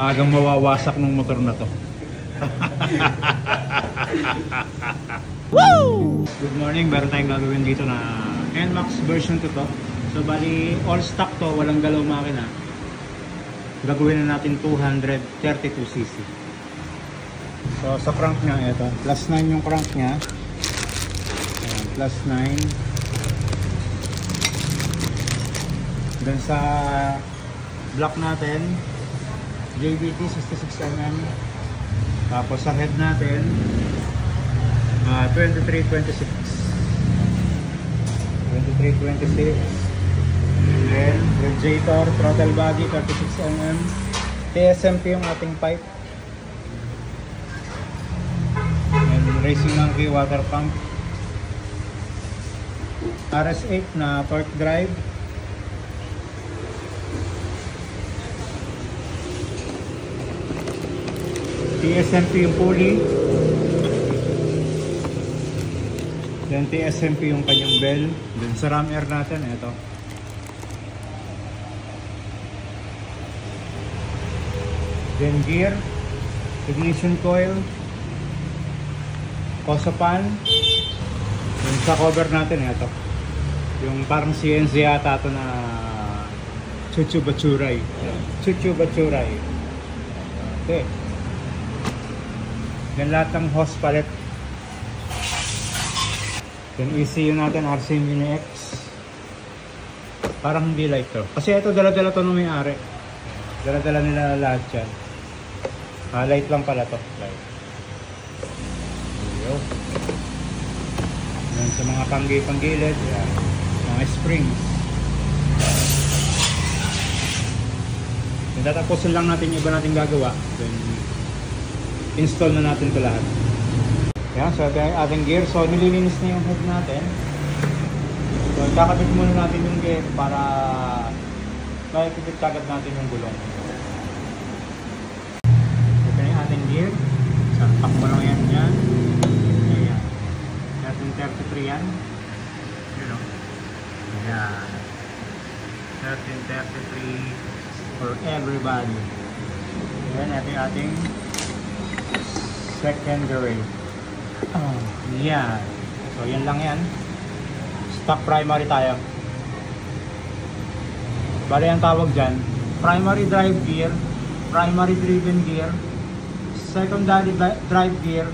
Agang mawawasak ng motor na to. Woo! Good morning, meron tayong gagawin dito na NMAX version 2 to. So bali all stock to, walang galaw makina. Gagawin na natin 232cc. So sa crank nya, ito plus 9 yung crank nya. Ayan, plus 9. Then sa block natin JBT 66mm. Tapos sa head natin 2326. Then radiator, throttle body 36mm. TSMP yung ating pipe. And Racing Monkey water pump. RS8 na torque drive. TSMP yung pulley. Then TSMP yung kanyang bell. Then sa ram air natin, ito. Then gear, ignition coil, Kosopan. Then sa cover natin, ito. Yung parang CNC yata ito na Chuchu Bachuray. Okay. Then lahat ng hose palette. Then ECU natin RC Mini X. Parang hindi light to. Kasi ito dala-dala to nung may-ari. Dala-dala nila lahat yan. Light lang pala to. Light. Then sa mga panggilid, yan. Mga springs. Then tatapusin lang natin yung iba natin gagawa. Then install na natin ito lahat. Yan, so ito yung ating gear. So nililinis na yung head natin. So kakabit muna natin yung gear para makikipit kagad natin yung gulong. Ito yung ating gear. Sarpak mo lang yan dyan. Ayan. 1333 yan. You know. Ayan. 1333 for everybody. Ayan, ito yung ating secondary. Yan. So yan lang yan. Stock primary tayo. Bali ang tawag dyan, primary drive gear, primary driven gear, secondary drive gear,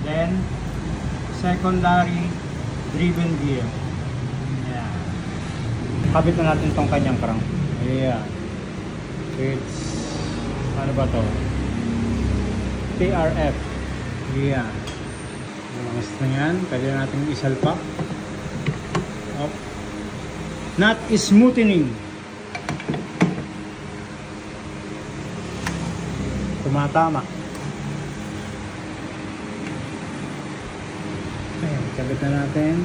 then secondary driven gear. Yan. Kabit na natin tong kanyang crank. Ayan. It's ano ba to? TRF. Yan. Mas na yan. Pwede natin isalpak. Up. Not smoothening. Tumatama. Ayan. Kabit na natin.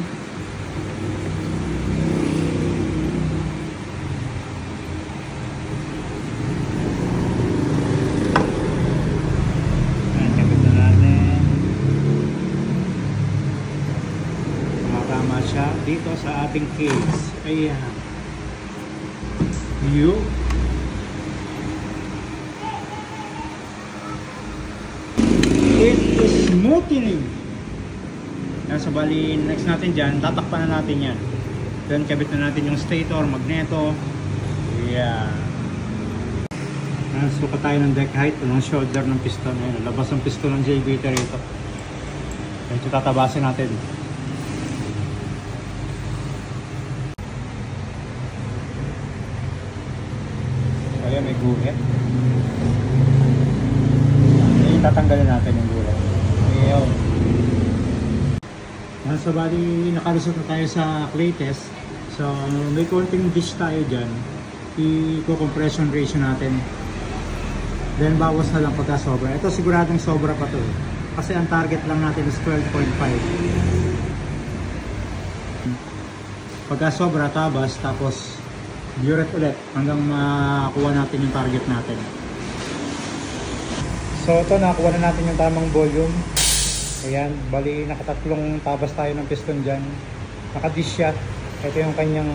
Dito sa ating case. Ayan. It is smoothening. So bali next natin dyan, tatakpan na natin yan. Then kabit na natin yung stator, magneto. Ayan. Sukat tayo ng deck height, ng shoulder ng piston. Ayan, labas ang piston ng JBT rito. Ito tatabasin natin. Ayan, may guhit. Ayan, tatanggalin natin yung guhit. Ayan. So bali, nakalusot na tayo sa clay test. So may konting dish tayo dyan. I-compression ratio natin. Then bawas na lang pagka sobra. Ito siguradong sobra pa to. Kasi ang target lang natin is 12.5. Pagka sobra, tabas, tapos burette ulit hanggang makuha natin yung target natin. So ito, nakuha na natin yung tamang volume. Ayan, bali nakatatlong tabas tayo ng piston dyan. Naka-dish siya. Ito yung kanyang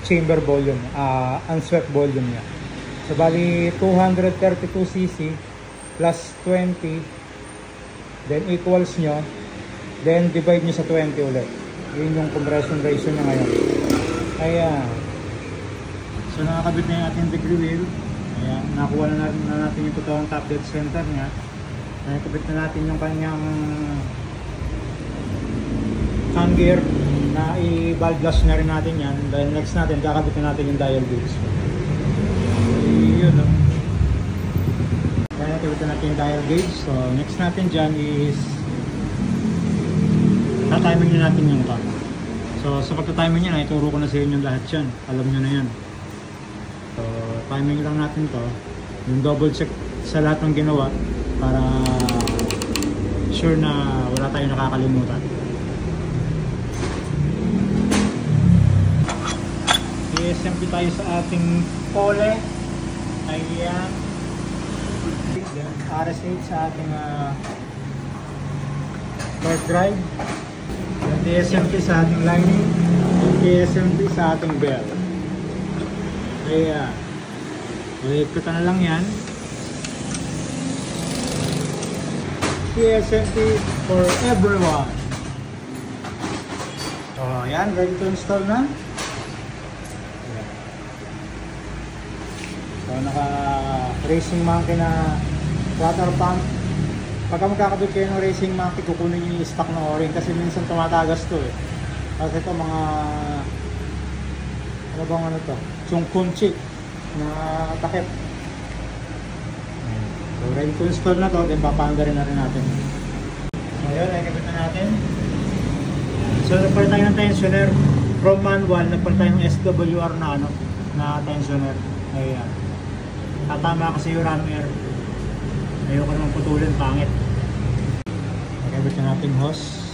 chamber volume, unswept volume niya. So bali 232cc plus 20, then equals nyo, then divide nyo sa 20 ulit. Yun yung compression ratio nya ngayon. Ayan. So nakakabit na yung ating degree wheel. Ayan, nakuha na natin yung totoong top dead center nya. Nakakabit na natin yung kanyang hand gear na i-valve flush na rin natin yan. Dahil next natin, kakabit na natin yung dial gauge. Yun, no? Kaya nakabit na natin yung dial gauge. So next natin dyan is tatiming na natin yung car. So sa pagtatiming yan, ituro ko na sa inyo lahat yan. Alam nyo na yan. So timing lang natin to. Yung double check sa lahat ng ginawa para sure na wala tayong nakakalimutan. SMP tayo sa ating pole. Ayan. RS8 sa ating torque drive. DSMP sa ating lining. DSMP sa ating bell. Ayan. Ikot na lang yan. DSMP for everyone. So ayan, ready to install na. So naka racing monkey na water pump. Pagka magkakabit kayo ng racing monkey, kukunin nyo yung stock na o-ring kasi minsan tumatagas to eh. Kasi ito mga ano bang ano to? Chungkunchi na takip. So ready to install na to, then papaanda rin na rin natin. So yun, nakikabit na natin. So nagpalit tayo ng tensioner from manual, nagpalit tayo ng SWR na ano na tensioner. Ayan. Tatama kasi yung ram air. Ayoko naman putulin, pangit. Nakikabit na natin hose.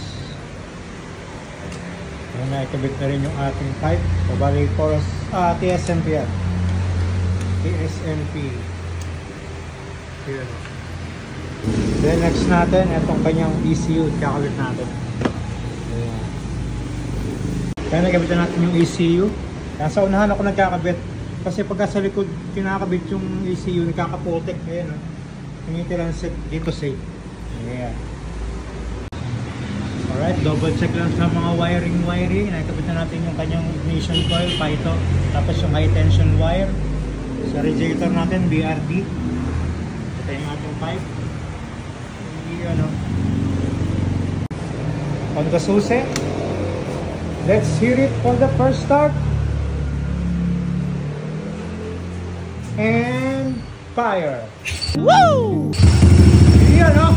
Ayan, nakikabit na rin yung ating pipe. So bali for TSMP yan. TSMP. Here. Then next natin, itong kanyang ECU, kakabit natin. Ayan. Kaya nakikabit na natin yung ECU. Nasa unahan ako nagkakabit. Kasi pagka sa likod kinakabit yung ECU, nakakapotek. Ayan, tinitiran dito safe. Ayan. Alright, double check lang sa mga wiring. Nakikabit na natin yung kanyang ignition coil, pito. Tapos yung high tension wire. Sa radiator natin, BRT. Ito yung ating pipe. Ano. On the susi. Let's hear it for the first start. And fire. Woo! Yan, no?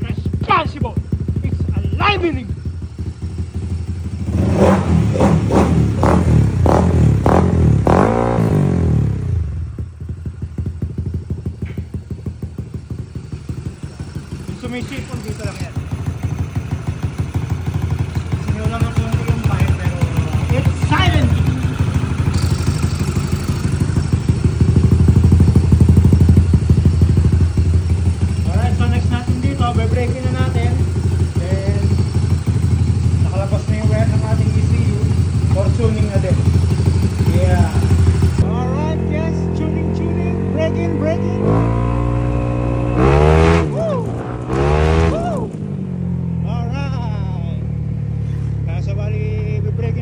Responsible. It's enlivening. Sumisipon dito lang yan. Lang ang konti yung fire pero it's silent. Alright, so next natin dito, be-breaking na natin. Then nakalabas na yung wire ng ating ECU for tuning na din. Yeah. Alright, yes, tuning, breaking.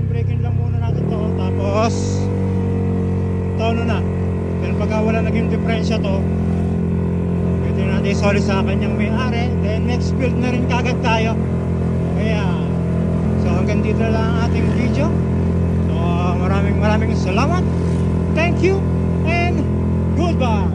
Breaking lang muna natin to, tapos tono na. Then pagka wala naging diferensya to, pwede natin isoli sa kanyang may-ari. Then next build na rin kagad tayo. Kaya so hanggang dito na lang ang ating video. So maraming salamat. Thank you and goodbye.